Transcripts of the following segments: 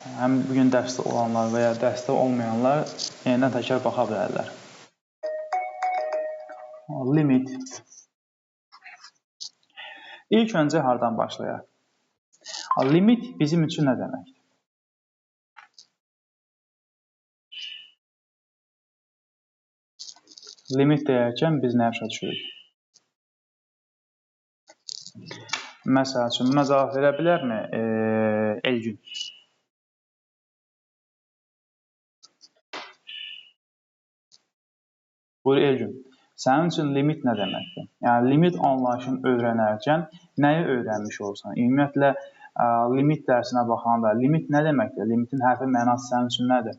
Həm bugün dərsdə olanlar və ya dərsdə olmayanlar yenidən təkrar baxa bilərlər. Limit. İlk öncə hardan başlayaq? Limit bizim üçün nə deməkdir? Limit deyərkən biz nə başa düşürük? Məsəl üçün, buna cavab verə bilərmi Elgün? Buyur Elgün. Sənin üçün limit nə deməkdir? Yəni, limit anlayışını öyrənərkən nəyi öyrənmiş olsan? Ümumiyyətlə, limit dərsinə baxanda limit nə deməkdir? Limitin hərfi mənası sənin üçün nədir?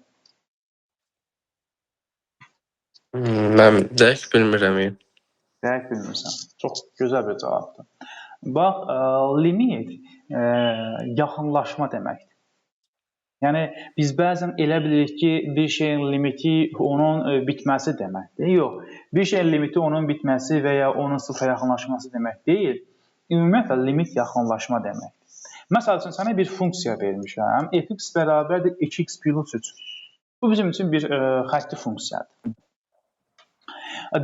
Mən dəqiq bilmirəm. Dəqiq bilmirsən. Çox gözəl bir cavabdır. Bax, limit yaxınlaşma deməkdir. Yəni, biz bəzən elə bilirik ki, bir şeyin limiti onun bitməsi deməkdir. Yox, bir şeyin limiti onun bitməsi və ya onun sıfıra yaxınlaşması demək deyil. Ümumiyyətlə, limit yaxınlaşma deməkdir. Məsəl üçün, sənə bir funksiya vermişəm. Fx bərabərdir 2x plus 3. Bu bizim üçün bir xətti funksiyadır.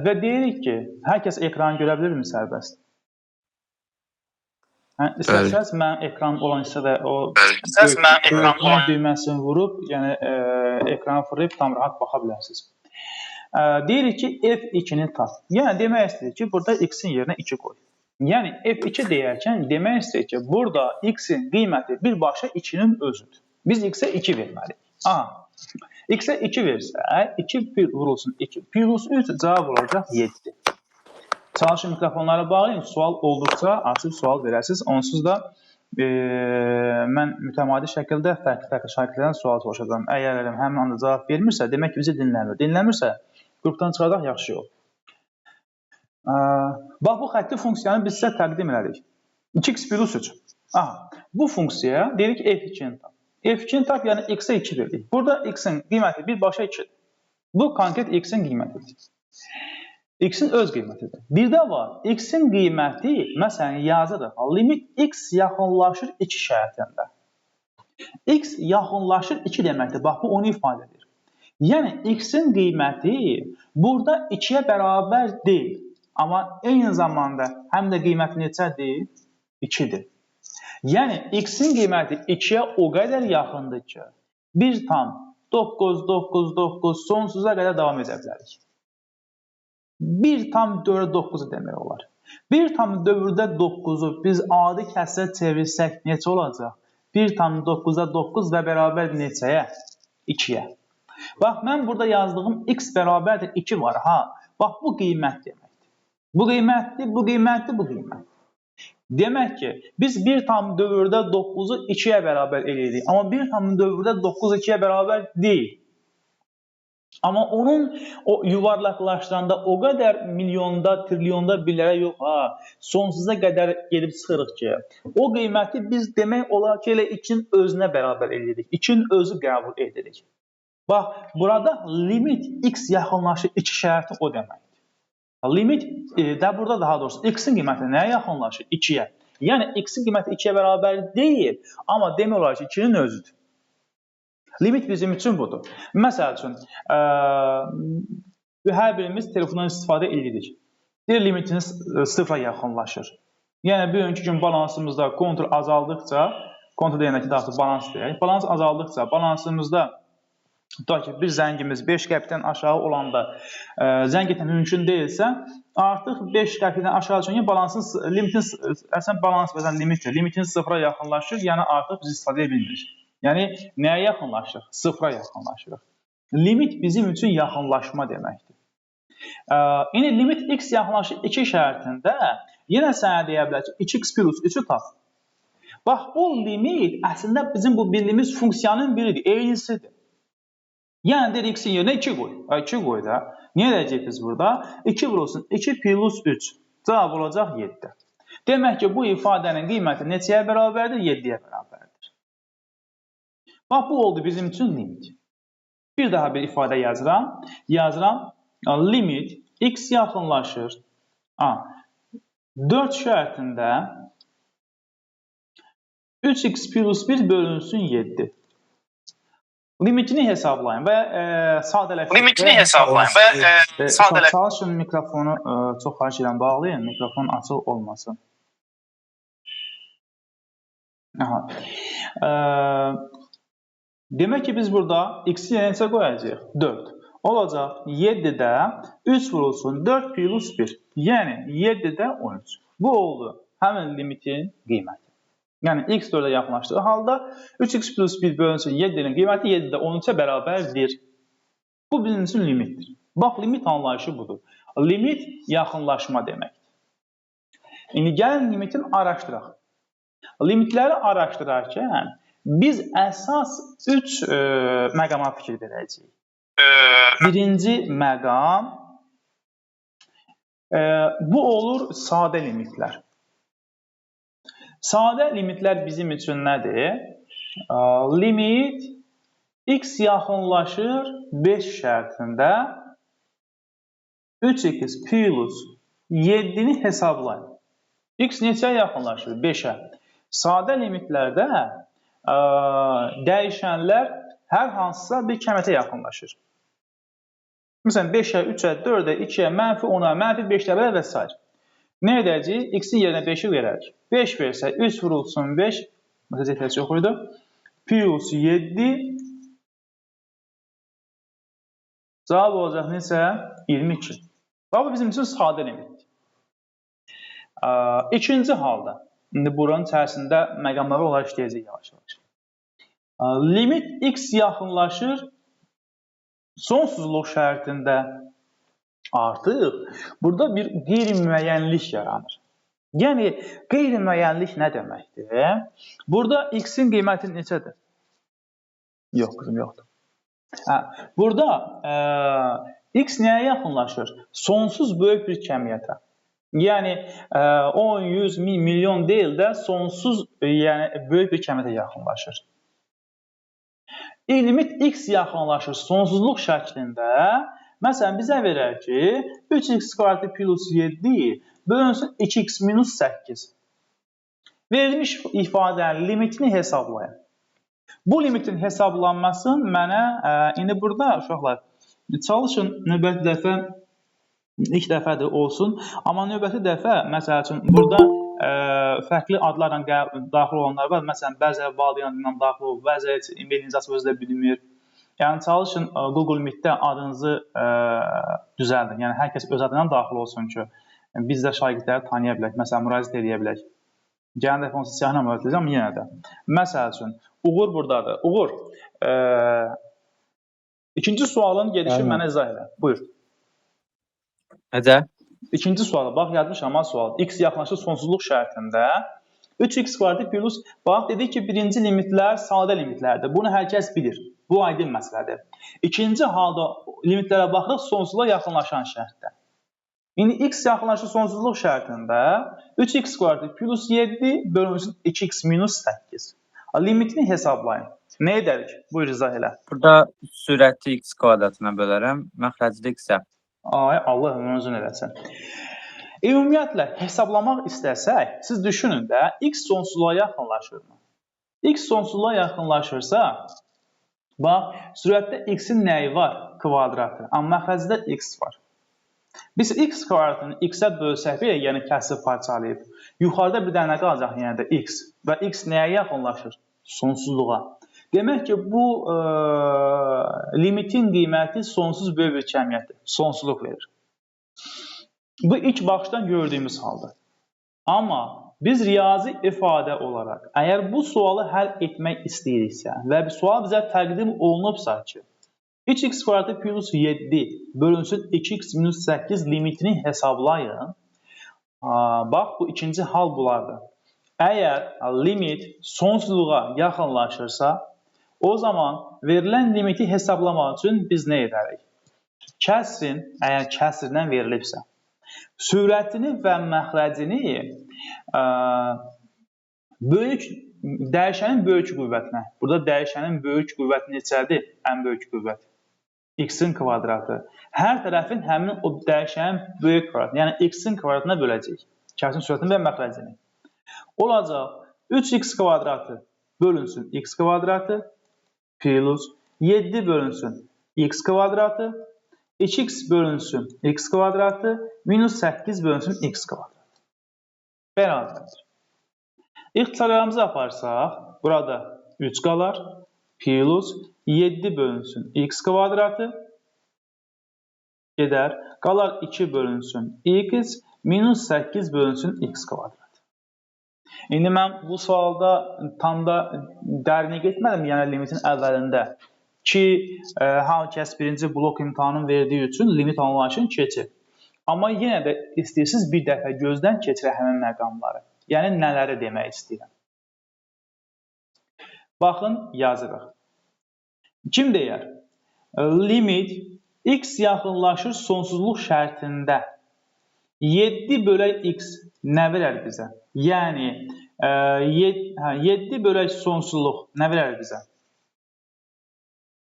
Və deyirik ki, hər kəs ekranı görə bilirmi sərbəst? İstəsəz, mən ekran olan hissədə o düyməsini vurub, yəni ekranı fırlayıb tam rahat baxa bilərsiniz. Deyirik ki, f2-ni tap. Yəni, demək istəyir ki, burada x-in yerinə 2 qoy. Yəni, f2 deyərkən demək istəyir ki, burada x-in qiyməti birbaşa 2-nin özüdür. Biz x-ə 2 verməliyik. Aha, x-ə 2 versək, 2 vurulsun 2 plus 3 cavab olacaq 7. Çalışın mikrofonları bağlayın, sual olduqca açıb sual verəsiniz. Onsuz da mən mütəmadi şəkildə fərqli şagirdlərdən sual soruşacağam. Əgər həmin anda cavab vermirsə, demək ki, bizi dinləmir. Dinləmirsə, qrupdan çıxardaq yaxşı yol. Bax, bu xətti funksiyanı biz sizə təqdim edirik. 2x plus 3. Aha, bu funksiyaya deyirik f2-ni tap. F2-ni tap, yəni x-ə 2 verdik. Burada x-in qiyməti birbaşa 2-dir. Bu konkret x-in qiymətidir. X-in öz qiymətidir. Bir də var, x-in qiyməti, məsələn, yazırıq, limit x yaxınlaşır 2 şərtində. X yaxınlaşır 2 deməkdir, bax, bu onu ifadə edir. Yəni, x-in qiyməti burada 2-yə bərabər deyil. Amma eyni zamanda həm də qiyməti neçədir? 2-dir. Yəni, x-in qiyməti 2-yə o qədər yaxındır ki, 1,999 sonsuza qədər davam edə bilərik. 1,9 demək olar. 1,9-u biz adi kəsrə çevirsək neçə olacaq? 1,9-a 9 və bərabər neçəyə? 2-yə. Bax, mən burada yazdığım x bərabərdir 2 var. Ha, bax, bu qiymət deməkdir. Bu qiymətdir, bu qiymətdir, bu qiymət. Demək ki, biz 1,9-da 9-u 2-yə bərabər eləyirik. Amma 1,9-da 9 2-yə bərabər deyil. Amma onun o yuvarlaqlaşdıranda o qədər milyonda, trilyonda birlərə yox, sonsuza qədər gedib çıxırıq ki, o qiyməti biz demək olar ki, elə 2-nin özünə bərabər edirik. 2-nin özü qəbul edirik. Bax, burada limit x yaxınlaşır 2 şərti o deməkdir. Limit də burada daha doğrusu x-in qiyməti nəyə yaxınlaşır? 2-yə. Yəni, x-in qiyməti 2-yə bərabər deyil, amma demək olar ki, 2-nin özüdür. Limit bizim üçün budur. Məsəl üçün, hər birimiz telefondan istifadə edirik. Bir limitiniz sıfıra yaxınlaşır. Yəni, bir öncü gün balansımızda kontur azaldıqca, kontur deyəndə ki, daha balans deyək, balans azaldıqca, balansımızda tutaq ki, bir zəngimiz 5 qəpikdən aşağı olanda zəng etmək mümkün deyilsə, artıq 5 qəpikdən aşağı üçün limitiniz sıfıra yaxınlaşır, yəni artıq biz istifadə edə bilmirik. Yəni, nəyə yaxınlaşırıq? Sıfıra yaxınlaşırıq. Limit bizim üçün yaxınlaşma deməkdir. Yəni, limit x yaxınlaşır 2 şərtində yenə sənə deyə bilər ki, 2x plus 3-ü tap. Bax, bu limit əslində bizim bu bildiyimiz funksiyanın biridir, eynisidir. Yəni, deyir, x-in yerinə 2 qoy. 2 qoy da. Niyə edəcək biz burada? 2 vurulsun, 2 plus 3. Cavab olacaq 7. Demək ki, bu ifadənin qiyməti neçəyə bərabərdir? 7-yə bərabərdir. Bax, bu oldu bizim üçün limit. Bir daha bir ifadə yazıram. Limit x yaxınlaşır 4 şərtində 3x plus 1 bölünsün 7. Limitini hesablayın və sadələşdirin. Limitini hesablayın və Çalışın mikrofonu çox xahiş edirəm bağlayın. Mikrofon açıq olmasın. Aha. Demək ki, biz burada x-i neçə qoyacağıq? 4. Olacaq 7-də 3 vurulsun 4 plus 1. Yəni 7-də 13. Bu oldu həmin limitin qiyməti. Yəni x 4-ə yaxınlaşdığı halda 3x plus 1 bölünsün 7-nin qiyməti 7-də 13-ə bərabərdir. Bu bizim üçün limitdir. Bax, limit anlayışı budur. Limit yaxınlaşma deməkdir. İndi gəlin limitin araşdıraq. Limitləri araşdırarkən biz əsas 3 məqama fikir verəcəyik. Birinci məqam bu olur sadə limitlər. Sadə limitlər bizim üçün nədir? Limit x yaxınlaşır 5 şərtində 3x plus 7-ni hesablayın. X neçəyə yaxınlaşır? 5-ə. Sadə limitlərdə dəyişənlər hər hansısa bir kəmətə yaxınlaşır. Məsələn, 5-ə, 3-ə, 4-ə, 2-ə, mənfi 10-a, mənfi 5-ə və s. Nə edəcəyik? X-in yerinə 5-i verərik. 5 versə 3 vurulsun 5, məsələn, ehtiyac yox idi. Plus 7 cavab olacaq neçə? 22. Bu bizim üçün sadə limitdir. İkinci halda, indi buranın içərisində məqamları olaraq işləyəcək yavaş-yavaş. Limit x yaxınlaşır sonsuzluq şərtində artıq burada bir qeyri-müəyyənlik yaranır. Yəni, qeyri-müəyyənlik nə deməkdir? Burada x-in qiyməti neçədir? Yox, qızım, yoxdur. Burada x nəyə yaxınlaşır? Sonsuz böyük bir kəmiyyətə. Yəni, 10, 100, 1000, milyon deyil də sonsuz, yəni böyük bir kəmiyyətə yaxınlaşır. Limit x yaxınlaşır sonsuzluq şəklində. Məsələn, bizə verər ki, 3x kvadratı plus 7 bölünsün 2x minus 8. Verilmiş ifadənin limitini hesablayın. Bu limitin hesablanması mənə, indi burada uşaqlar, çalışın növbəti dəfə, ilk dəfədir olsun, amma növbəti dəfə, məsəl üçün, burada fərqli adlarla daxil olanlar var. Məsələn, bəzə valideyn adından daxil olur, bəzə e-mail icazı özü də bilinmir. Yəni, çalışın Google Meet-də adınızı düzəldin. Yəni, hər kəs öz adından daxil olsun ki, biz də şagirdləri tanıya bilək, məsələn, müraciət edə bilək. Gələn dəfə onsuz siyahına müraciət edəcəm, yenə də. Məsəl üçün, Uğur buradadır. Uğur, ikinci sualın gedişi mənə izah elə. Buyur. Nədə? İkinci sualı, bax, yazmışam ama sual. X yaxınlaşır sonsuzluq şərtində 3x kvadratı plus, bax, dedik ki, birinci limitlər sadə limitlərdir. Bunu hər kəs bilir. Bu aydın məsələdir. İkinci halda limitlərə baxırıq sonsuzluğa yaxınlaşan şərtdə. İndi x yaxınlaşır sonsuzluq şərtində 3x kvadratı plus 7 bölünsün 2x minus 8. Limitini hesablayın. Nə edərik? Buyur, izah elə. Burada sürəti x kvadratına bölərəm, məxrəcli x-ə. Ay, Allah ömrünüzün eləsin. Ümumiyyətlə, hesablamaq istəsək, siz düşünün də, x sonsuzluğa yaxınlaşırmı? X sonsuzluğa yaxınlaşırsa, bax, sürətdə x-in nəyi var? Kvadratı. Amma məxrəcdə x var. Biz x kvadratını x-ə bölsək, yəni kəsib parçalayıb, yuxarıda bir dənə qalacaq, yəni də x. Və x nəyə yaxınlaşır? Sonsuzluğa. Demək ki, bu limitin qiyməti sonsuz böyük bir kəmiyyətdir. Sonsuzluq verir. Bu ilk baxışdan gördüyümüz haldır. Amma biz riyazi ifadə olaraq, əgər bu sualı həll etmək istəyiriksə və bir sual bizə təqdim olunubsa ki, 3x kvadratı plus 7 bölünsün 2x minus 8 limitini hesablayın. Bax, bu ikinci hal bulardır. Əgər limit sonsuzluğa yaxınlaşırsa, o zaman verilən limiti hesablamaq üçün biz nə edərik? Kəsrin, əgər kəsrdən verilibsə, sürətini və məxrəcini dəyişənin böyük qüvvətinə, burada dəyişənin böyük qüvvəti neçədir? Ən böyük qüvvət. X-in kvadratı. Hər tərəfin həmin o dəyişənin böyük kvadratını, yəni x-in kvadratına böləcək. Kəsrin sürətini və məxrəcini. Olacaq 3x kvadratı bölünsün x kvadratı plus 7 bölünsün x kvadratı, 2x bölünsün x kvadratı, minus 8 bölünsün x kvadratı. Bərabərdir. İxtisarlarımızı aparsaq, burada 3 qalar, plus 7 bölünsün x kvadratı, gedər, qalar 2 bölünsün x, minus 8 bölünsün x kvadratı. İndi mən bu sualda tam da dərinə getmədim, yəni limitin əvvəlində ki, hər kəs birinci blok imtahanını verdiyi üçün limit anlayışını keçir. Amma yenə də istəyirsiniz bir dəfə gözdən keçirə həmin məqamları. Yəni nələri demək istəyirəm. Baxın, yazırıq. Kim deyər? Limit x yaxınlaşır sonsuzluq şərtində 7 bölək x nə verər bizə? Yəni 7 bölək sonsuzluq nə verər bizə?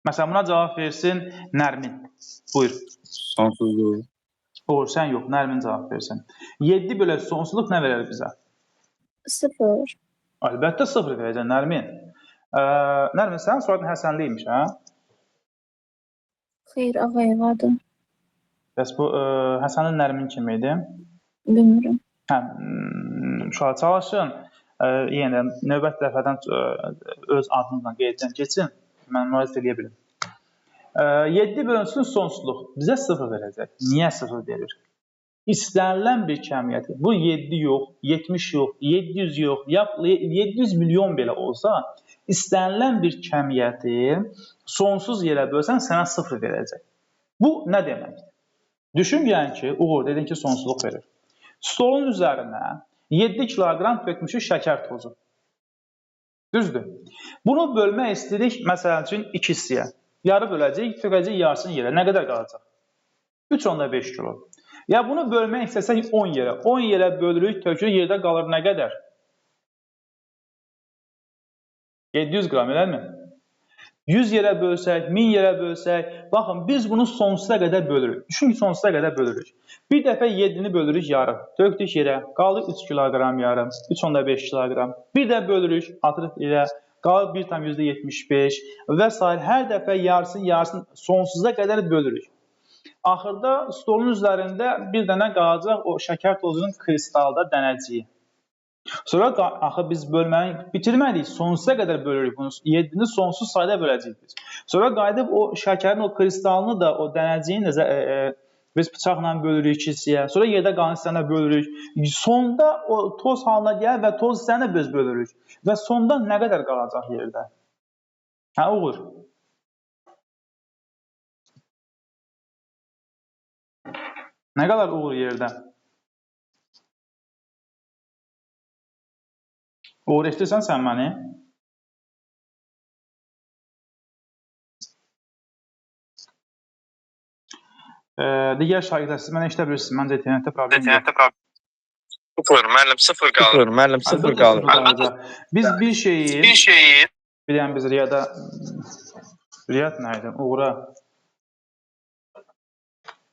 Məsələn, buna cavab versin Nərmin. Buyur. Sonsuzluğu. Olur, sən yox, Nərmin cavab versin. 7 bölək sonsuzluq nə verər bizə? 0. Əlbəttə 0 verəcək Nərmin. Nərmin, sənin soyadın Həsənliymiş, hə? Xeyr, Ağayevadır. Bəs bu Həsənin Nərmin kim idi? Bilmirəm. Hə, uşaq çalışın. Yenə də növbət dəfədən öz adınızla qeyddən keçin. Mən müraciət edə bilim. 7 bölünsün sonsuzluq bizə 0 verəcək. Niyə 0 verir? İstənilən bir kəmiyyəti, bu 7 yox, 70 yox, 700 yox, 700 milyon belə olsa, istənilən bir kəmiyyəti sonsuz yerə bölsən sənə 0 verəcək. Bu nə deməkdir? Düşün yəni ki, Uğur dedin ki, sonsuzluq verir. Stolun üzərinə 7 kiloqram tökmüşük şəkər tozu. Düzdür. Bunu bölmək istəyirik, məsələn üçün 2 hissəyə. Yarı böləcəyik, tökəcəyik yarısını yerə. Nə qədər qalacaq? 3,5 kilo. Ya bunu bölmək istəsək 10 yerə. 10 yerə bölürük, tökürük, yerdə qalır nə qədər? 700 qram, eləmi? 100 yerə bölsək, 1000 yerə bölsək, baxın, biz bunu sonsuza qədər bölürük. Düşün ki, sonsuza qədər bölürük. Bir dəfə 7-ni bölürük yarım, tökdük yerə, qalır 3 kiloqram yarım, 3,5 kiloqram. Bir də bölürük, atırıq yerə, qalır 1,75 və s. Hər dəfə yarısını sonsuza qədər bölürük. Axırda stolun üzərində bir dənə qalacaq o şəkər tozunun kristalda dənəciyi. Sonra axı biz bölməni bitirmədik, sonsuza qədər bölürük bunu. 7-ni sonsuz sayda böləcəyik. Sonra qayıdıb o şəkərin o kristalını da, o dənəciyini də biz bıçaqla bölürük 2 hissəyə. Sonra yerdə qalan hissəni bölürük. Sonda o toz halına gəlir və toz hissəni biz bölürük. Və sonda nə qədər qalacaq yerdə? Hə, Uğur? Nə qədər Uğur yerdə? Uğur, eşitirsən sən məni? Digər şagirdlər, siz mənə eşidə bilirsiniz. Məncə internetdə problem yox. Sıfır, müəllim, sıfır qalır. Sıfır, müəllim, sıfır qalır. Biz bir şeyi, bir dənə biz Riyad nə idi? Uğur'a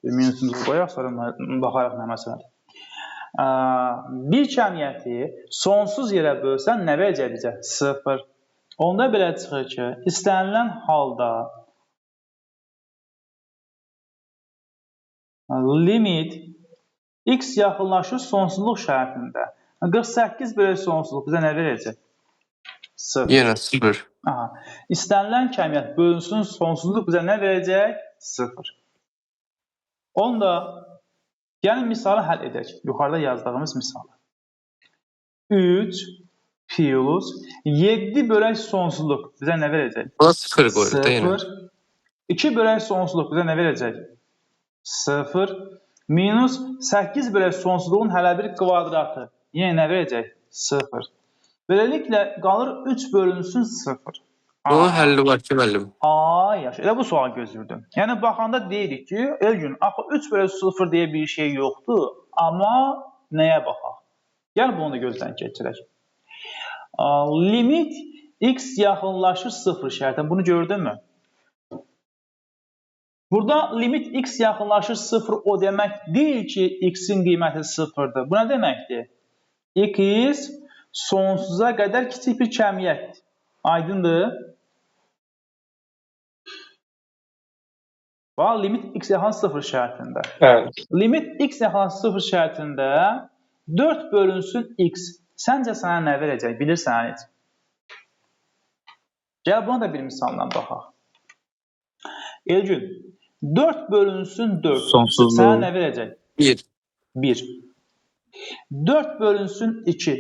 bir minusumuzu qoyaq, sonra baxaraq nə məsələdir. Bir kəmiyyəti sonsuz yerə bölsən nə verəcək bizə? 0. Onda belə çıxır ki, istənilən halda limit x yaxınlaşır sonsuzluq şərtində. 48 bölək sonsuzluq bizə nə verəcək? 0. Yenə 0. İstənilən kəmiyyət bölünsün sonsuzluq bizə nə verəcək? 0. Onda gəlin misalı həll edək. Yuxarıda yazdığımız misalı. 3 plus 7 bölək sonsuzluq bizə nə verəcək? Buna 0 qoyuruq da yenə. 0. 2 bölək sonsuzluq bizə nə verəcək? 0. Minus 8 bölək sonsuzluğun hələ bir kvadratı. Yenə nə verəcək? 0. Beləliklə qalır 3 bölünsün 0. Bunun həlli var ki, müəllim. Yaxşı, elə bu sualı gözlürdüm. Yəni, baxanda deyirik ki, Elgün, axı 3 bölü 0 deyə bir şey yoxdur, amma nəyə baxaq? Gəl bunu da gözdən keçirək. Limit x yaxınlaşır 0 şərtən, bunu gördün mü? Burada limit x yaxınlaşır 0 o demək deyil ki, x-in qiyməti 0-dır. Bu nə deməkdir? X sonsuza qədər kiçik bir kəmiyyətdir. Aydındır? Bax, limit x yaxın 0 şərtində. Bəli. Limit x yaxın 0 şərtində 4 bölünsün x. Səncə sənə nə verəcək? Bilirsən heç? Gəl buna da bir misalla baxaq. Elgün, 4 bölünsün 4. Sonsuzluq. Sənə nə verəcək? 1. 1. 4 bölünsün 2.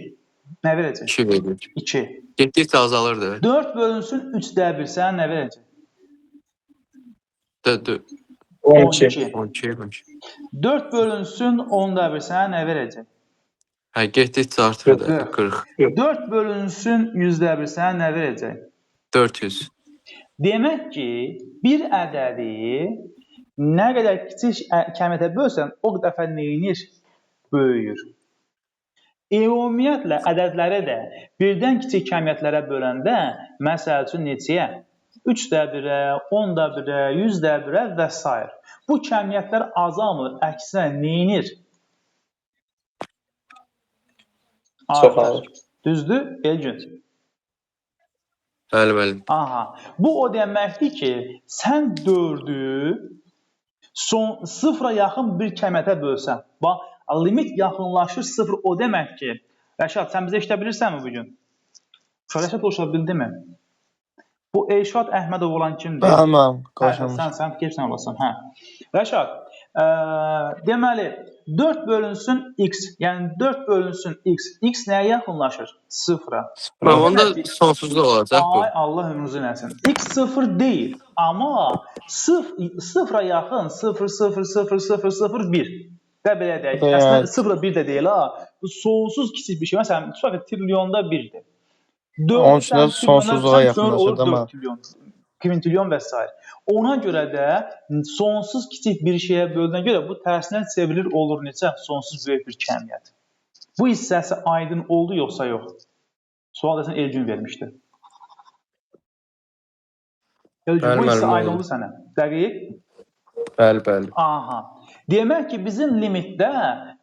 Nə verəcək? 2 verir. 2. Getdikcə azalırdı. 4 bölünsün 3'də 1. Sənə nə verəcək? 12. 12. 4 bölünsün 10'da 1. Sənə nə verəcək? Hə, getdikcə artır da. 40. 4 bölünsün 100'də 1. Sənə nə verəcək? 400. Demək ki, bir ədədi nə qədər kiçik kəmiyyətə bölsən, o dəfə neyinir? Böyüyür. Ümumiyyətlə, ədədləri də birdən kiçik kəmiyyətlərə böləndə, məsəl üçün neçəyə? 3'də 1'ə, 10'da 1'ə, 100'də 1'ə və s. Bu kəmiyyətlər azalmır, əksinə neyinir? Çoxalır. Düzdür? Elgün. Bəli, bəli. Aha. Bu o deməkdir ki, sən 4'ü sıfıra yaxın bir kəmiyyətə bölsən. Bax, limit yaxınlaşır 0 o demək ki, Rəşad, sən bizə işlə bilirsənmi bugün? Rəşad oluşa bildi mi? Bu Elşad Əhmədov olan kimdir? Tamam, qarşılamış. Sən fikirsən olasın. Hə. Rəşad, deməli 4 bölünsün x, yəni 4 bölünsün x. X nəyə yaxınlaşır? 0'a. Onda sonsuzluq olacaq bu. Ay Allah ömrünüzü nəsin. X 0 deyil, amma 0'a yaxın 0, 0, 0, 0, 0, 1. Və belə deyək. Əslində 0 1 də deyil ha. Bu sonsuz kiçik bir şey. Məsələn, tutaq ki, trilyonda 1'dir. Onun üçün də sonsuzluğa yaxınlaşır da mı? Kvintilyon və s. Ona görə də sonsuz kiçik bir şeyə bölünə görə bu tərsinə çevrilir olur necə? Sonsuz böyük bir kəmiyyət. Bu hissəsi aydın oldu yoxsa yox? Sual desən Elgün vermişdi. Elgün, bu hissə aydın oldu sənə. Dəqiq? Bəli, bəli. Aha. Demək ki, bizim limitdə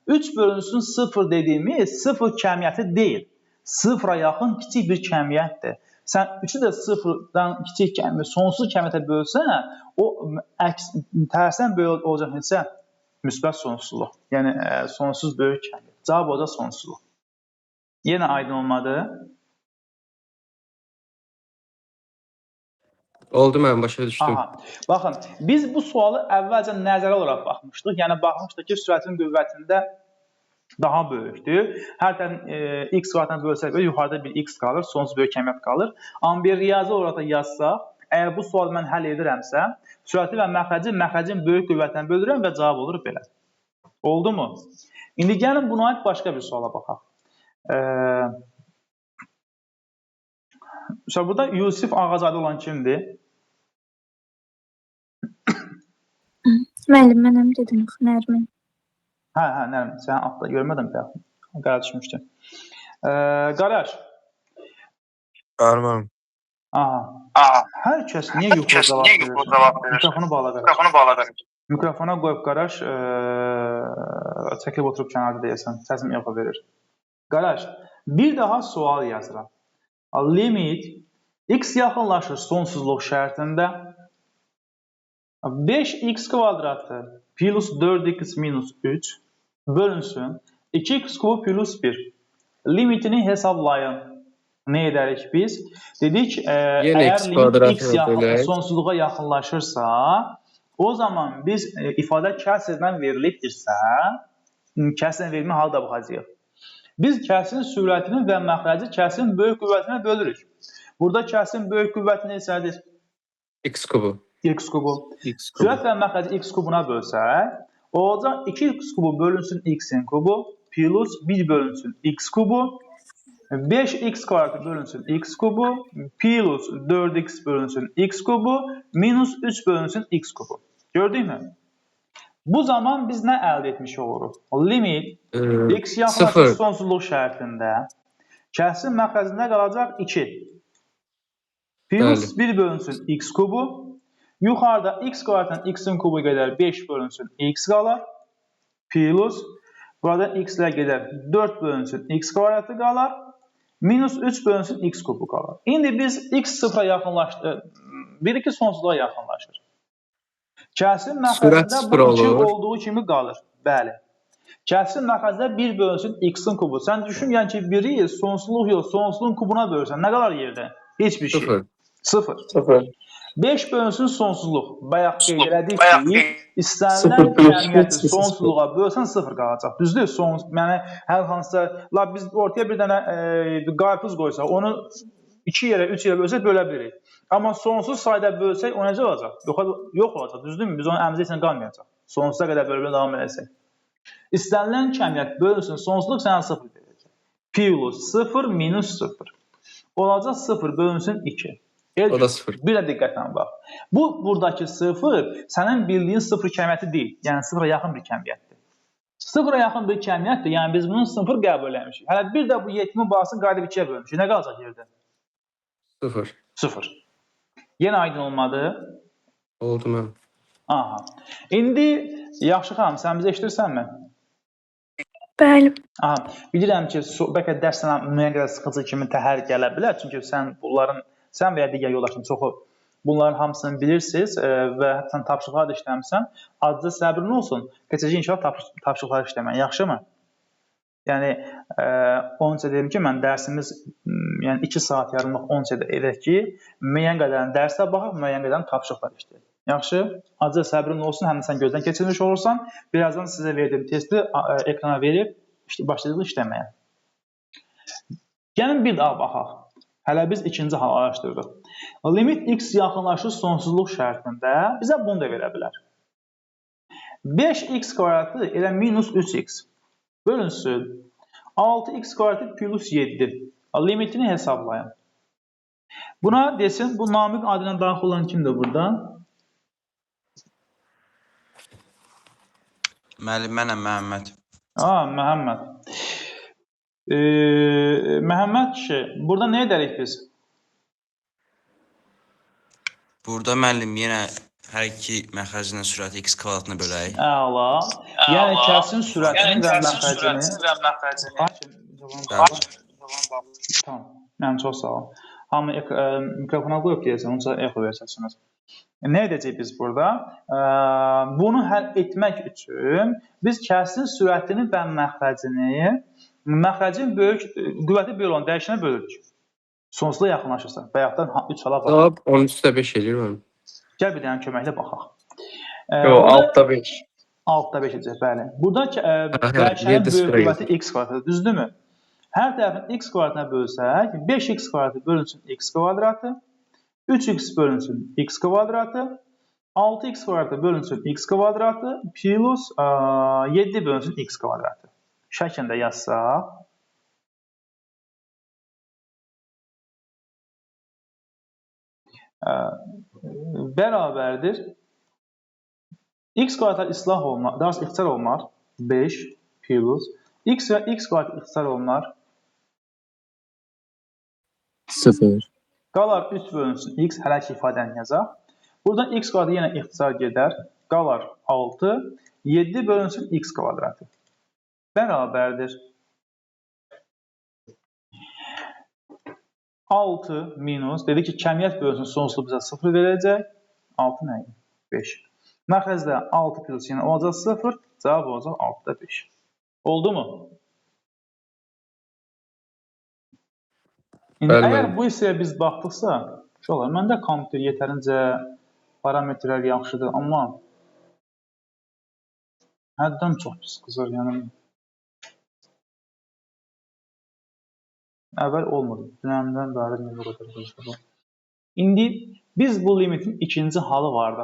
3 bölünsün 0 dediyimiz 0 kəmiyyəti deyil. 0'a yaxın kiçik bir kəmiyyətdir. Sən 3'ü də 0'dan kiçik kəmiyyət, sonsuz kəmiyyətə bölsən, o tərsən böyük olacaq neçə? Müsbət sonsuzluq. Yəni sonsuz böyük kəmiyyət. Cavab olacaq sonsuzluq. Yenə aydın olmadı. Oldu, mən başa düşdüm. Aha. Baxın, biz bu sualı əvvəlcə nəzərə olaraq baxmışdıq. Yəni baxmışdıq ki, sürətin qüvvətində daha böyükdür. Hərdən x qatına bölsək və yuxarıda bir x qalır, sonsuz böyük kəmiyyət qalır. Amma bir riyazi olaraq da yazsaq, əgər bu sualı mən həll edirəmsə, sürəti və məxrəcin böyük qüvvətinə bölürəm və cavab olur belə. Oldu mu? İndi gəlin buna aid başqa bir suala baxaq. Burada Yusif Ağazadə olan kimdir? Müəllim, mənəm dedim, Nərmin. Hə, Nərmin, sən altda görmədim də. Qara düşmüşdü. Qaraş. Armam. Aha. Hər kəs niyə yuxu cavab verir? Mikrofonu bağla Qaraş. Mikrofona qoyub Qaraş çəkilib oturub kənarda deyəsən. Səsim yoxa verir. Qaraş, bir daha sual yazıram. Limit x yaxınlaşır sonsuzluq şərtində 5x kvadratı plus 4x minus 3 bölünsün 2x kubu plus 1. Limitini hesablayın. Ne edərik biz? Dedik, əgər limit x sonsuzluğa yaxınlaşırsa, o zaman biz ifadə kəsrdən verilibdirsə, kəsrdən verilmə halı da baxacağıq. Biz kəsrin sürətini və məxrəci kəsrin böyük qüvvətinə bölürük. Burada kəsrin böyük qüvvəti neçədir? X kubu. X kubu. Sürət və məxrəci x kubuna bölsək, olacaq 2x kubu bölünsün x-in kubu plus 1 bölünsün x kubu, 5x kvadratı bölünsün x kubu plus 4x bölünsün x kubu minus 3 bölünsün x kubu. Gördük mü? Bu zaman biz nə əldə etmiş oluruq? Limit x yaxınlaşır sonsuzluq şərtində kəsrin məxrəcində qalacaq 2 plus 1 bölünsün x kubu. Yuxarıda x kvadratdan x-in kubu qədər 5 bölünsün x qalar. Plus, burada x ilə qədər 4 bölünsün x kvadratı qalar. Minus 3 bölünsün x kubu qalar. İndi biz x sıfıra yaxınlaşdı. 1-2 sonsuzluğa yaxınlaşır. Kəsrin Sürət məxrəcində sıfır bu 2 olur. olduğu kimi qalır. Bəli. Kəsrin məxrəcində 1 bölünsün x-in kubu. Sən düşün, yəni ki, biri sonsuzluq yox, sonsuzluğun kubuna bölürsən. Nə qalır yerdə? Heç bir şey. 0. 0. 0. 5 bölünsün sonsuzluq. Bayaq qeyd elədik ki, istənilən cəmiyyəti sonsuzluğa bölsən 0 qalacaq. Düzdür? Yəni hər hansısa, biz ortaya bir dənə qarpız qoysaq, onu 2 yerə, 3 yerə bölsək bölə bilirik. Amma sonsuz sayda bölsək o necə olacaq? Yox olacaq, düzdürmü? Biz onun əmizə heç nə qalmayacaq. Sonsuza qədər bölmə davam edəcək. İstənilən cəmiyyət bölünsün sonsuzluq sənə 0 verəcək. Plus 0 minus 0. Olacaq 0 bölünsün 2. O da 0. Bir də diqqətlə bax. Buradakı 0 sənin bildiyin 0 kəmiyyəti deyil. Yəni 0-a yaxın bir kəmiyyətdir. 0-a yaxın bir kəmiyyətdir. Yəni biz bunun 0 qəbul etmişik. Hələ bir də bu 7-in bağısını qayıdıb 2-yə bölmüşük. Nə qalacaq yerdə? 0. 0. Yenə aydın olmadı? Oldu mən. Aha. İndi yaxşı xanım, sən bizi eşidirsənmi? Bəli. Aha. Bilirəm ki, bəlkə dərs sənə müəyyən qədər sıxıcı kimi təhər gələ bilər. Çünki sən və ya digər yoldaşın çoxu bunların hamısını bilirsiniz və sən tapşırıqlar da işləmirsən. Azca səbrin olsun. Keçəcək inşallah tapşırıqlar işləməyə. Yaxşımı? Yəni, onun üçün deyim ki, mən dərsimiz 2 saat yarımlıq 10 edək ki, müəyyən qədərin dərsə baxıb, müəyyən qədərin tapşırıqlar işləyək. Yaxşı? Azca səbrin olsun, həm də sən gözdən keçirmiş olursan, birazdan sizə verdiyim testi ekrana verib başlayacaq işləməyə. Gəlin bir daha baxaq. Hələ biz ikinci halı araşdırdıq. Limit x yaxınlaşır sonsuzluq şərtində bizə bunu da verə bilər. 5x kvadratı elə minus 3x bölünsün 6x kvadratı plus 7. Limitini hesablayın. Buna desin, bu Namiq adına daxil olan kimdir burada? Müəllim, mənəm Məhəmməd. Məhəmməd. Məhəmməd kişi, burada nə edərik biz? Burada müəllim yenə hər iki məxrəcinin sürəti x kvadratına bölək. Əla. Yəni kəsin sürətini və məxrəcini. Tamam. Mənim çox sağ olun. Hamı mikrofona qoyub deyəsən, onca echo versəsiniz. Nə edəcək biz burada? Bunu həll etmək üçün biz kəsin sürətini və məxrəcin qüvvəti bölü olan dəyişənə bölürük. Sonsuzluğa yaxınlaşırsa və yaxud da 3 hala baxaq. 13-5 edir mən. Gəl bir dənə köməklə baxaq. Yox, 6-da 5. 6-da 5 edəcək, bəli. Burada dəyişənin böyük qüvvəti x kvadratıdır, düzdürmü? Hər tərəfin x kvadratına bölsək, 5x kvadratı bölünsün x kvadratı, 3x bölünsün x kvadratı, 6x kvadratı bölünsün x kvadratı, plus 7 bölünsün x kvadratı. Şəklində yazsaq. Bərabərdir. X kvadrat islah olunur, daha ixtisar olunur. 5 plus x və x kvadrat ixtisar olunur. 0. Qalar 3 bölünsün x, hələ ki ifadəni yazaq. Buradan x kvadratı yenə ixtisar gedər. Qalar 6, 7 bölünsün x kvadratı. Bərabərdir. 6 minus, dedi ki, kəmiyyət bölünsün sonsuzluq bizə 0 verəcək. 6 nə idi? 5. Məxrəcdə 6 plus yenə olacaq 0, cavab olacaq 6-da 5. Oldu mu? İndi əgər bu hissəyə biz baxdıqsa, məndə kompüter yetərincə parametrlər yaxşıdır, amma həddən çox pis qızır, yəni. Əvvəl olmadı. Dünəmdən bəri nə qədər qızır. İndi biz bu limitin ikinci halı vardı.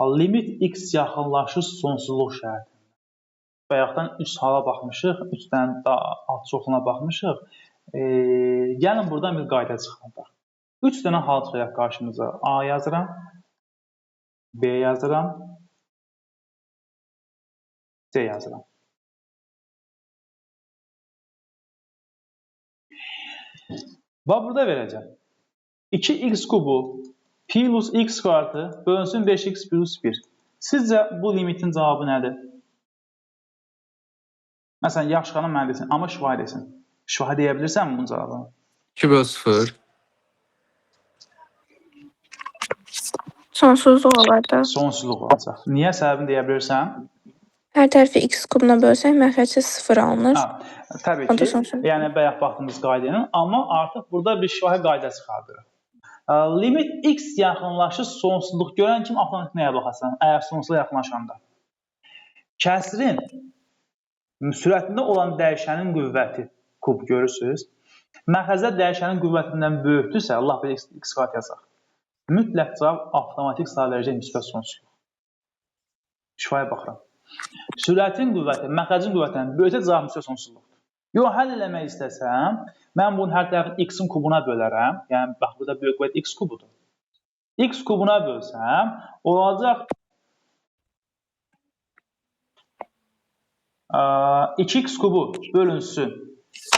Limit x yaxınlaşır sonsuzluq şərtində. Bayaqdan 3 hala baxmışıq, 3 dənə daha alt çoxuna baxmışıq. Gəlin buradan bir qayda çıxardaq. 3 dənə hal çıxacaq qarşımıza. A yazıram, B yazıram, C yazıram. Bax, burada verəcəm. 2x kubu plus x kvadratı bölünsün 5x plus 1. Sizcə bu limitin cavabı nədir? Məsələn, yaxşı xanım mənə desin, amma şifahi desin. Şifahi deyə bilirsən mi bunun cavabını? 2 bölü 0. Sonsuzluq olar da. Sonsuzluq olacaq. Niyə səbəbini deyə bilirsən? Hər tərəfi x kubuna bölsək məxrəcdə 0 alınır. Ha, təbii O da ki, sonsuz. yəni bayaq baxdığımız qaydanın, amma artıq burada bir şifahi qayda çıxardırıq. Limit x yaxınlaşır sonsuzluq görən kimi avtomatik nəyə baxasan? Əgər sonsuzluğa yaxınlaşanda. Kəsrin sürətində olan dəyişənin qüvvəti kub görürsünüz. Məxrəcdə dəyişənin qüvvətindən böyükdürsə, Allah bilir x kvadrat yazaq. Mütləq cavab avtomatik sayı verəcək müsbət sonsuzluq. Şifaya baxıram. Sürətin qüvvəti, məxrəcin qüvvətindən böyüksə cavab müsbət sonsuzluqdur. Yox, həll eləmək istəsəm, mən bunu hər tərəfin x-in kubuna bölərəm. Yəni, bax, burada böyük qüvvət x kubudur. X kubuna bölsəm, olacaq 2x kubu bölünsün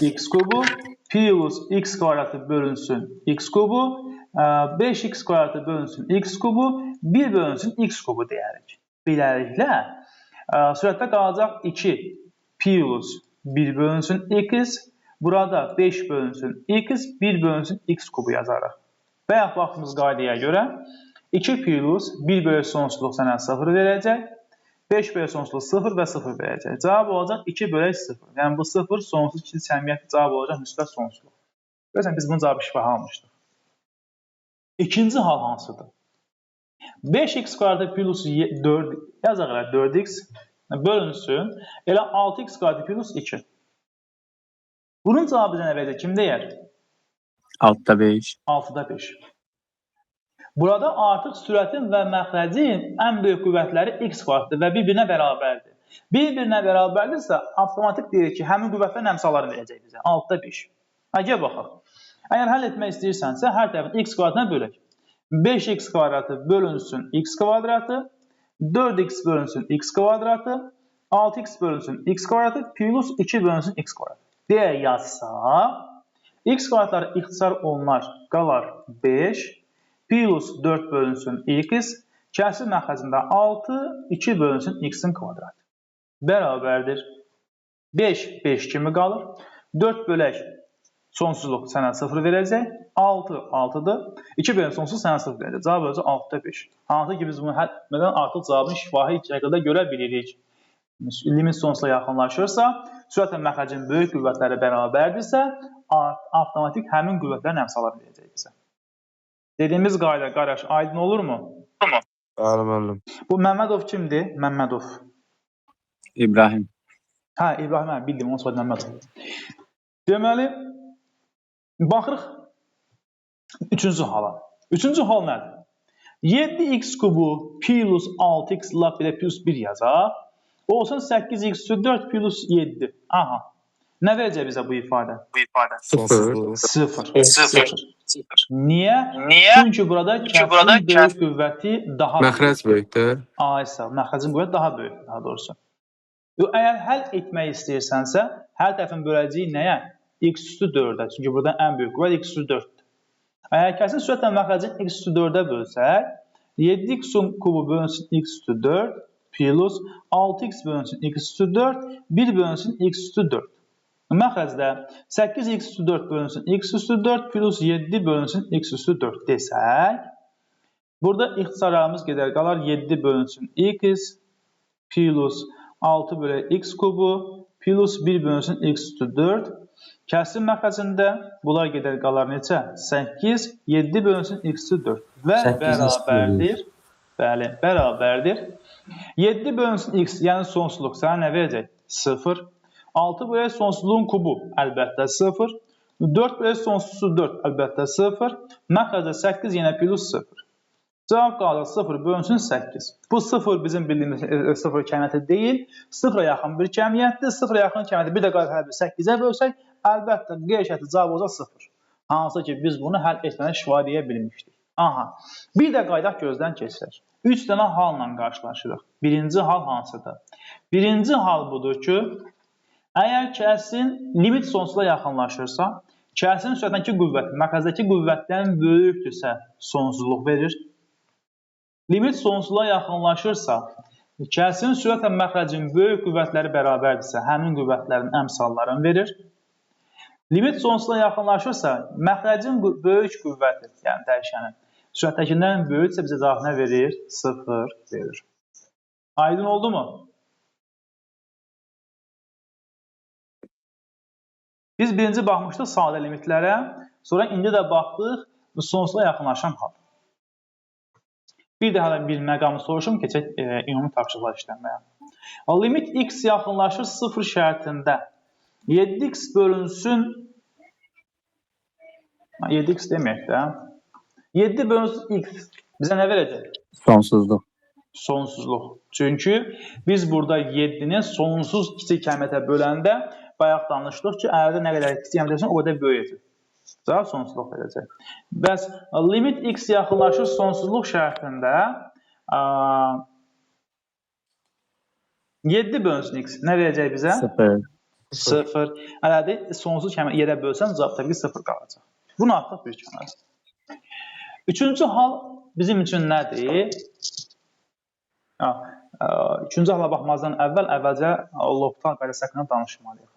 x kubu, plus x kvadratı bölünsün x kubu, 5x kvadratı bölünsün x kubu, 1 bölünsün x kubu deyərik. Beləliklə, sürətdə qalacaq 2 plus 1 bölünsün x, burada 5 bölünsün x, 1 bölünsün x kubu yazarıq. Bayaq baxdığımız qaydaya görə 2 plus 1 bölü sonsuzluq sənə 0 verəcək, 5 bölü sonsuzluq 0 və 0 verəcək. Cavab olacaq 2 bölü 0. Yəni bu 0 sonsuz ikinci cəmiyyətli cavab olacaq müsbət sonsuzluq. Görürsən, biz bunun cavabı şifahi almışdıq. İkinci hal hansıdır? 5x kvadratı plus 4, yazaq elə 4x bölünsün, elə 6x kvadratı plus 2. Bunun cavabı nə verəcək? Kim deyər? 6-da 5. 6-da 5. Burada artıq sürətin və məxrəcin ən böyük qüvvətləri x kvadratdır və bir-birinə bərabərdir. Bir-birinə bərabərdirsə, avtomatik deyir ki, həmin qüvvətlərin əmsalları verəcək bizə. 6-da 5. Gəl baxaq. Əgər həll etmək istəyirsənsə, hər tərəfin x kvadratına bölək. 5x kvadratı bölünsün x kvadratı, 4x bölünsün x kvadratı, 6x bölünsün x kvadratı, plus 2 bölünsün x kvadratı. Deyə yazsa, x kvadratları ixtisar olunar, qalar 5, plus 4 bölünsün x, kəsir məxrəcində 6, 2 bölünsün x-in kvadratı. Bərabərdir. 5, 5 kimi qalır. 4 bölək sonsuzluq sənə 0 verəcək. 6, 6-dır. 2 bölün sonsuz sənə 0 verəcək. Cavab olacaq 6-da 5. Hansı ki biz bunu həll etmədən artıq cavabını şifahi şəkildə görə bilirik. Limit sonsuzluğa yaxınlaşırsa, sürət və məxrəcin böyük qüvvətləri bərabərdirsə, avtomatik həmin qüvvətlərin əmsalları verəcək bizə. Dediyimiz qayda, qardaş, aydın olurmu? Bəli, müəllim. Bu Məmmədov kimdir? Məmmədov. İbrahim. Hə, İbrahim, bildim, onun soyadı Məmmədov. Deməli, baxırıq 3-cü hala. 3-cü hal nədir? 7x kubu plus 6x lap ilə plus 1 yazaq. Olsun 8x 4 plus 7. Aha. Nə verəcək bizə bu ifadə? 0. Niyə? Çünki burada kəsrin böyük qüvvəti daha Məxrəc böyükdür. Aysa, məxrəcin qüvvəti daha böyük, daha doğrusu. Əgər həll etmək istəyirsənsə, hər tərəfin böləcəyi nəyə? X üstü 4-ə. Çünki burada ən böyük qüvvət X üstü 4-dür. Əgər kəsin sürətlə məxrəcin X üstü 4-ə bölsək, 7x kubu bölünsün X üstü 4 plus 6x bölünsün X üstü 4, 1 bölünsün X üstü 4. Məxrəcdə 8x üstü 4 bölünsün X üstü 4 plus 7 bölünsün X üstü 4 desək, burada ixtisarlarımız gedər, qalar 7 bölünsün X plus 6 bölə X kubu plus 1 bölünsün X üstü 4. Kəsrin məxrəcində bunlar gedər, qalar neçə? 8, 7 bölünsün X üstü 4 və bərabərdir. Bəli, bərabərdir. 7 bölünsün X, yəni sonsuzluq sənə nə verəcək? 0. 6 bölək sonsuzluğun kubu, əlbəttə 0. 4 bölək sonsuzluğu 4, əlbəttə 0. Məxrəcdə 8, yenə plus 0. Cavab qalacaq 0 bölünsün 8. Bu 0 bizim bildiyimiz 0 kəmiyyəti deyil. 0-a yaxın bir kəmiyyətdir. 0-a yaxın kəmiyyəti bir də qayda 8-ə bölsək, əlbəttə qeyri-şərti cavab olacaq 0. Hansı ki biz bunu həll etmədən şifahi deyə bilmişdik. Aha. Bir də qaydaq gözdən keçirək. 3 dənə halla qarşılaşırıq. Birinci hal hansıdır? Birinci hal budur ki, əgər kəsin limit sonsuzluğa yaxınlaşırsa, kəsin sürətindəki qüvvət məxrəcdəki qüvvətdən böyükdürsə sonsuzluq verir. Limit sonsuzluğa yaxınlaşırsa, kəsin sürət və məxrəcin böyük qüvvətləri bərabərdirsə, həmin qüvvətlərin əmsallarını verir. Limit sonsuzluğa yaxınlaşırsa, məxrəcin böyük qüvvəti, yəni dəyişənin, Sürətdəkindən böyüksə bizə cavab nə verir? 0 verir. Aydın oldu mu? Biz birinci baxmışdıq sadə limitlərə, sonra indi də baxdıq sonsuza yaxınlaşan hal. Bir daha da bir məqamı soruşum, keçək ümumi tapşırıqlar işləməyə. Limit x yaxınlaşır 0 şərtində 7x bölünsün 7x deməyək də 7 bölünsün x bizə nə verəcək? Sonsuzluq. Sonsuzluq. Çünki biz burada 7-ni sonsuz kiçik kəmiyyətə böləndə bayaq danışdıq ki, əldə nə qədər kiçik kəmiyyətə o qədər böyüyəcək. Cavab sonsuzluq verəcək. Bəs limit x yaxınlaşır sonsuzluq şərtində 7 bölünsün x nə verəcək bizə? 0. 0. Ələdə sonsuz yerə bölsən cavab təbii ki 0 qalacaq. Bunu atdıq bir kənara. Üçüncü hal bizim üçün nədir? Üçüncü hala baxmazdan əvvəlcə L'Hopital qaydası haqqında danışmalıyıq.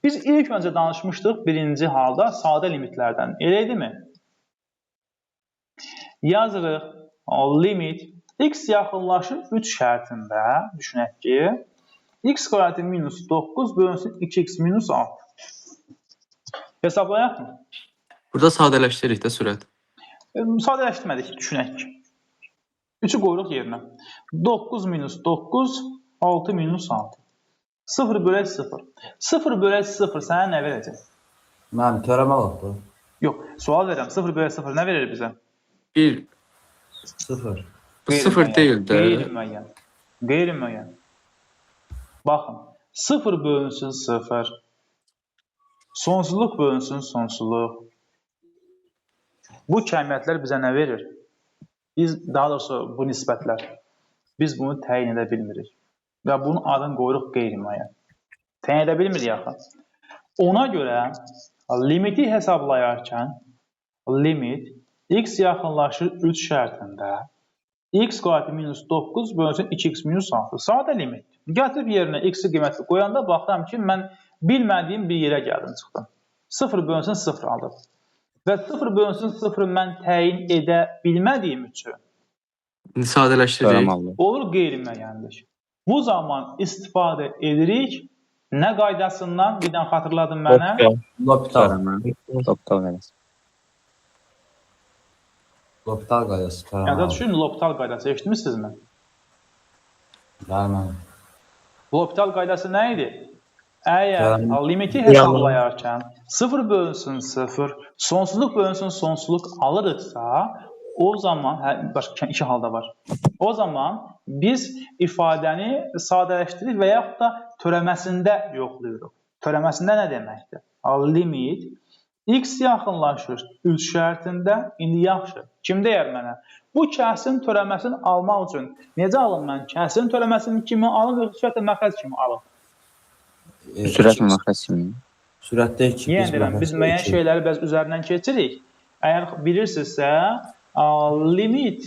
Biz ilk öncə danışmışdıq birinci halda sadə limitlərdən. Elə idimi? Yazırıq limit x yaxınlaşır 3 şərtində düşünək ki x kvadratı minus 9 bölünsün 2x minus 6. Hesablayaq mı? Burada sadələşdiririk də sürət. Sadələşdirmədik, düşünək ki. 3'ü qoyuruq yerinə. 9 minus 9, 6 minus 6. 0 bölək 0. 0 bölək 0 sənə nə verəcək? Mənim törəmə oldu. Yox, sual verirəm. 0 bölək 0 nə verir bizə? 1. 0. Bu 0 deyil də. Qeyri-müəyyən. Qeyri-müəyyən. Baxın. 0 bölünsün 0. Sonsuzluq bölünsün sonsuzluq. Bu kəmiyyətlər bizə nə verir? Biz, daha doğrusu bu nisbətlər, biz bunu təyin edə bilmirik. Və bunun adını qoyuruq qeyri-müəyyən. Təyin edə bilmirik axı. Ona görə limiti hesablayarkən limit x yaxınlaşır 3 şərtində x kvadratı minus 9 bölünsün 2x minus 6. Sadə limit. Gətirib yerinə x-i qiymətli qoyanda baxıram ki, mən bilmədiyim bir yerə gəldim, çıxdım. 0 bölünsün 0 aldım. Və 0 bölünsün 0-ı mən təyin edə bilmədiyim üçün Sadələşdiririk. olur qeyri-müəyyənlik. Bu zaman istifadə edirik nə qaydasından? Bir dən xatırladın mənə. L'Hopital. L'Hopital qaydası. L'Hopital qaydası. Yada düşün, L'Hopital qaydası eşitmişsinizmi? Bəli. L'Hopital qaydası nə idi? Əgər limiti hesablayarkən 0 bölünsün 0, sonsuzluq bölünsün sonsuzluq alırıqsa, o zaman, başqa iki halda var. O zaman biz ifadəni sadələşdiririk və yaxud da törəməsində yoxlayırıq. Törəməsində nə deməkdir? Limit x yaxınlaşır 3 şərtində, indi yaxşı. Kim deyər mənə? Bu kəsirin törəməsini almaq üçün necə alım mən? Kəsirin törəməsini kimi alım, yoxsa sürətlə məxrəc kimi alım? Sürət məxrəc kimi. Sürətdə 2. Yəni deyirəm, biz müəyyən şeyləri bəz üzərindən keçirik. Əgər bilirsinizsə, limit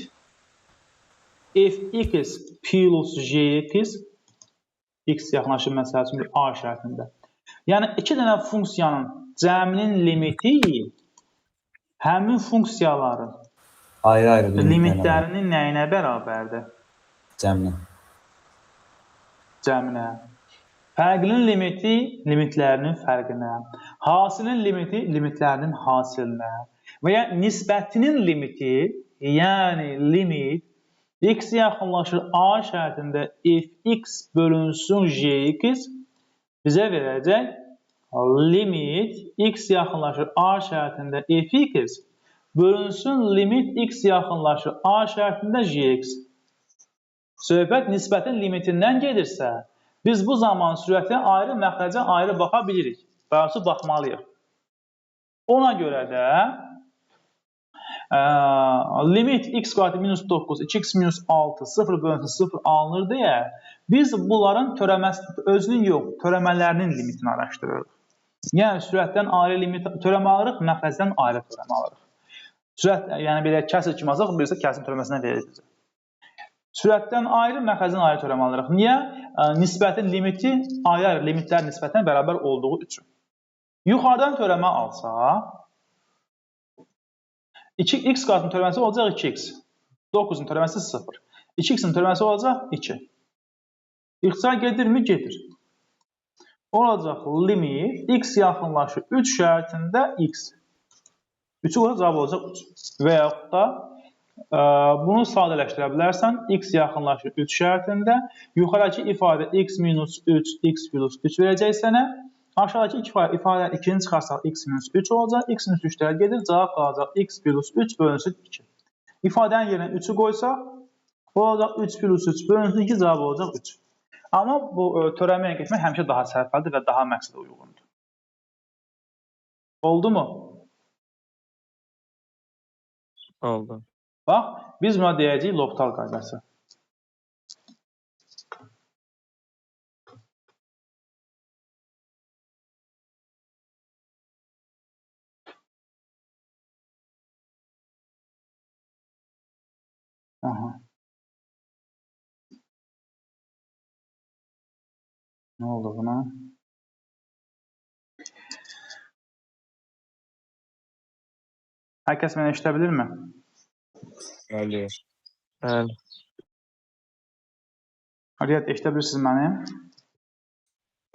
fx plus gx x yaxınlaşır məsələ üçün A şərtində. Yəni, iki dənə funksiyanın cəminin limiti həmin funksiyaların ayrı-ayrı limitlərinin nəyinə bərabərdir? Cəminə. Fərqinin limiti limitlərinin fərqinə. Hasilin limiti limitlərinin hasilinə. Və ya nisbətinin limiti, yəni limit x yaxınlaşır A şərtində fx bölünsün gx bizə verəcək limit x yaxınlaşır A şərtində fx bölünsün limit x yaxınlaşır A şərtində gx. Söhbət nisbətin limitindən gedirsə, biz bu zaman sürətə ayrı, məxrəcə ayrı baxa bilirik. Daha baxmalıyıq. Ona görə də limit x kvadratı minus 9, 2x minus 6, 0 bölünsün 0 alınır deyə biz bunların özünün yox, törəmələrinin limitini araşdırırıq. Yəni, sürətdən ayrı limit törəmə alırıq, məxrəcdən ayrı törəmə alırıq. Sürət, yəni belə kəsir kimi alsaq, birisi kəsir törəməsindən verir bizə. Sürətdən ayrı, məxrəcdən ayrı törəmə alırıq. Niyə? Nisbətin limiti ayrı limitlər nisbətinə bərabər olduğu üçün. Yuxarıdan törəmə alsa, 2x qartının törəməsi olacaq 2x. 9-un törəməsi 0. 2x-in törəməsi olacaq 2. İxtisar gedirmi? Gedir. Olacaq limit x yaxınlaşır 3 şəraitində x. 3-ü qoysa cavab olacaq 3. Və yaxud da bunu sadələşdirə bilərsən. X yaxınlaşır 3 şəraitində. Yuxarıdakı ifadə x minus 3, x plus 3 verəcək sənə. Aşağıdakı ifadə 2-ni çıxarsaq x minus 3 olacaq. X minus 3-lər gedir. Cavab qalacaq x plus 3 bölünsün 2. İfadənin yerinə 3-ü qoysaq, olacaq 3 plus 3 bölünsün 2 cavab olacaq 3. Amma bu törəməyə getmək həmişə daha sərfəlidir və daha məqsədə uyğundur. Oldu mu? Oldu. Bax, biz buna deyəcəyik L'Hopital qaydası. Aha. Ne oldu buna? Herkes beni eşitebilir mi? Bəli. Bəli. Riyad, eşitebilirsiniz beni?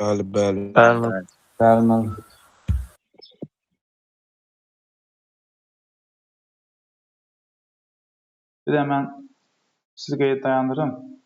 Bəli, bəli. Bəli. Bəli, müəllim. Bir de ben sizi qeyd dayandırım.